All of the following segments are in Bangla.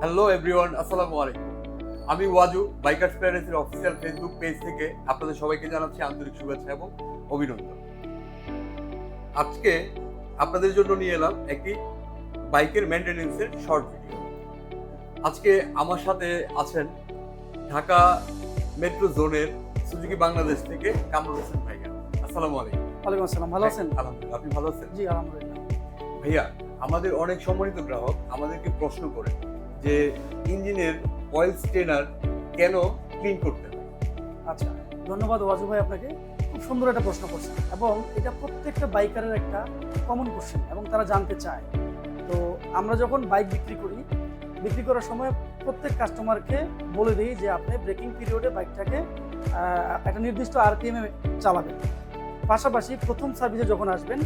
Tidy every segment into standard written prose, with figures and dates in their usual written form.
হ্যালো এভরিওয়ান, আসসালামু আলাইকুম। আমি ওয়াজু, বাইকার্স প্যারাডাইসের অফিসিয়াল ফেসবুক পেজ থেকে আপনাদের সবাইকে জানাচ্ছি আন্তরিক শুভেচ্ছা এবং অভিনন্দন। আজকে আপনাদের জন্য নিয়ে এলাম একটি বাইকের মেইনটেনেন্সের শর্ট ভিডিও। আজকে আমার সাথে আছেন ঢাকা মেট্রো জোনের সুজুকি বাংলাদেশ থেকে কামরুল হোসেন ভাইয়া। আসসালামু আলাইকুম। ওয়ালাইকুম আসসালাম। ভালো আছেন? আলহামদুলিল্লাহ, আপনি ভালো আছেন? জি আলহামদুলিল্লাহ। ভাইয়া, আমাদের অনেক সম্মানিত গ্রাহক আমাদেরকে প্রশ্ন করে যে ইঞ্জিনের অয়েল স্টেনার কেন ক্লিন করতে হয়। আচ্ছা, ধন্যবাদ ওয়াজু ভাই, আপনাকে খুব সুন্দর একটা প্রশ্ন করছেন এবং এটা প্রত্যেকটা বাইকারের একটা কমন কোশ্চেন এবং তারা জানতে চায়। তো আমরা যখন বাইক বিক্রি করার সময় প্রত্যেক কাস্টমারকে বলে দিই যে আপনি ব্রেকিং পিরিয়ডে বাইকটাকে একটা নির্দিষ্ট আরপিএমে চালাবেন। পাশাপাশি প্রথম সার্ভিসে যখন আসবেন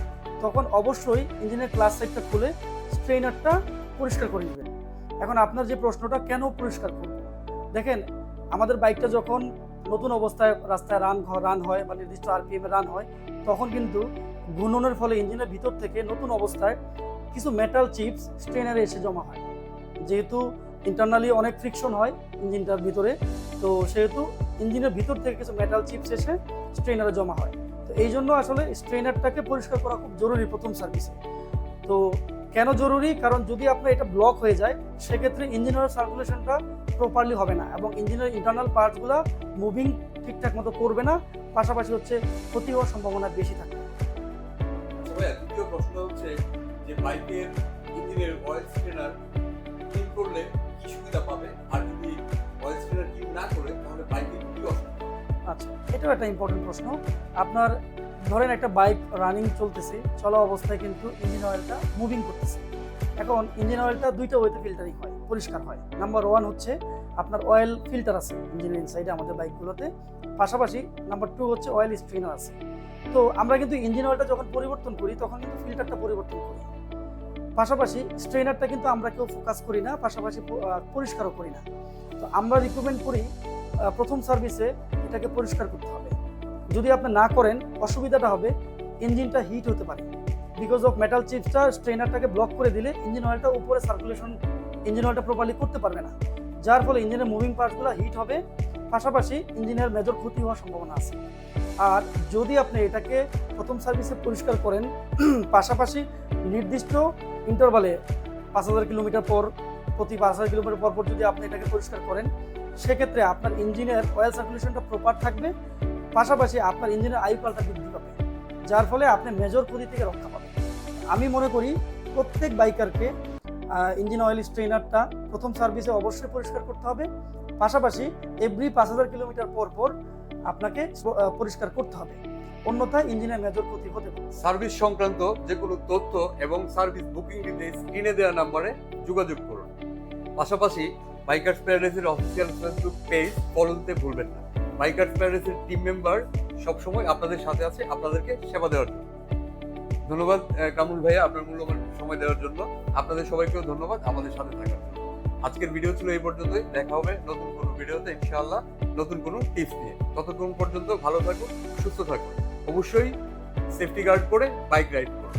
তখন অবশ্যই ইঞ্জিনের ক্লাস সাইডটা খুলে স্ট্রেনারটা পরিষ্কার করে নেবেন। এখন আপনার যে প্রশ্নটা কেন পরিষ্কার করব, দেখেন আমাদের বাইকটা যখন নতুন অবস্থায় রাস্তায় রান হয় বা নির্দিষ্ট আরপিএমে রান হয়, তখন কিন্তু ঘূর্ণনের ফলে ইঞ্জিনের ভিতর থেকে নতুন অবস্থায় কিছু মেটাল চিপস স্ট্রেনারে এসে জমা হয়। যেহেতু ইন্টারনালি অনেক ফ্রিকশন হয় ইঞ্জিনটার ভিতরে, তো সেহেতু ইঞ্জিনের ভিতর থেকে কিছু মেটাল চিপস এসে স্ট্রেনারে জমা হয়। তো এই জন্য আসলে স্ট্রেনারটাকে পরিষ্কার করা খুব জরুরি প্রথম সার্ভিসে। তো কেন জরুরি? কারণ যদি আপনার এটা ব্লক হয়ে যায় সেক্ষেত্রে ইঞ্জিনের সার্কুলেশনটা প্রপারলি হবে না এবং ইঞ্জিনের ইন্টারনাল পার্টসগুলো মুভিং ঠিকঠাক মতো করবে না, পাশাপাশি হচ্ছে ক্ষতি হওয়ার সম্ভাবনা বেশি থাকে। আচ্ছা ভাইয়া, দ্বিতীয় প্রশ্ন হচ্ছে যে বাইকের ইঞ্জিনের অয়েল স্টেনার ক্লিন করলে কি সুবিধা পাবে, আর যদি অয়েল স্টেনার ক্লিন না করে তাহলে বাইকের কি অসুবিধা? আচ্ছা, এটাও একটা ইম্পর্টেন্ট প্রশ্ন। আপনার ধরেন একটা বাইক রানিং চলতেছে, চলা অবস্থায় কিন্তু ইঞ্জিন অয়েলটা মুভিং করতেছে। এখন ইঞ্জিন অয়েলটা দুইটা ওয়েতে ফিল্টারিং হয়, পরিষ্কার হয়। নাম্বার 1 হচ্ছে আপনার অয়েল ফিল্টার আছে ইঞ্জিনের ইনসাইডে আমাদের বাইকগুলোতে, পাশাপাশি নাম্বার 2 হচ্ছে অয়েল স্ট্রেনার আছে। তো আমরা কিন্তু ইঞ্জিন অয়েলটা যখন পরিবর্তন করি তখন কিন্তু ফিল্টারটা পরিবর্তন করি, পাশাপাশি স্ট্রেনারটা কিন্তু আমরা কেউ ফোকাস করি না, পাশাপাশি পরিষ্কারও করি না। তো আমরা রিকমেন্ড করি প্রথম সার্ভিসে এটাকে পরিষ্কার করতে হবে। যদি আপনি না করেন অসুবিধাটা হবে ইঞ্জিনটা হিট হতে পারে, বিকজ অফ মেটাল চিপসটা স্ট্রেনারটাকে ব্লক করে দিলে ইঞ্জিন অয়েলটা উপরে সার্কুলেশন ইঞ্জিন অয়েলটা প্রপারলি করতে পারবে না, যার ফলে ইঞ্জিনের মুভিং পার্টসগুলো হিট হবে, পাশাপাশি ইঞ্জিনের মেজর ক্ষতি হওয়ার সম্ভাবনা আছে। আর যদি আপনি এটাকে প্রথম সার্ভিসে পরিষ্কার করেন, পাশাপাশি নির্দিষ্ট ইন্টারভালে 5000 কিলোমিটার পর, প্রতি 5000 কিলোমিটার পর পর যদি আপনি এটাকে পরিষ্কার করেন, সেক্ষেত্রে আপনার ইঞ্জিনের অয়েল সার্কুলেশনটা প্রপার থাকবে, পাশাপাশি আপনার ইঞ্জিনের আয়ুকালটা বৃদ্ধি পাবে, যার ফলে আপনি মেজর ক্ষতি থেকে রক্ষা পাবেন। আমি মনে করি প্রত্যেক বাইকারকে ইঞ্জিন অয়েল স্ট্রেনারটা প্রথম সার্ভিসে অবশ্যই পরিষ্কার করতে হবে, পাশাপাশি এভরি 5000 কিলোমিটার পর পর আপনাকে পরিষ্কার করতে হবে, অন্যথায় ইঞ্জিনের মেজর ক্ষতি হতে পারে। সার্ভিস সংক্রান্ত যে কোনো তথ্য এবং সার্ভিস বুকিং দিতে স্ক্রিনে দেওয়া নম্বরে যোগাযোগ করুন। পাশাপাশি বাইকার্স প্যারাডাইসের অফিসিয়াল ফেসবুক পেজ ফলো দিতে ভুলবেন না। বাইকার্স প্যারাডাইসের টিম মেম্বার সবসময় আপনাদের সাথে আছে আপনাদেরকে সেবা দেওয়ার জন্য। ধন্যবাদ কামরুল ভাইয়া আপনার মূল্যবান সময় দেওয়ার জন্য। আপনাদের সবাইকেও ধন্যবাদ আমাদের সাথে থাকার জন্য। আজকের ভিডিও ছিল এই পর্যন্তই। দেখা হবে নতুন কোনো ভিডিওতে ইনশাআল্লাহ, নতুন কোনো টিপস নিয়ে। ততক্ষণ পর্যন্ত ভালো থাকুন, সুস্থ থাকুন, অবশ্যই সেফটি গার্ড করে বাইক রাইড করুন।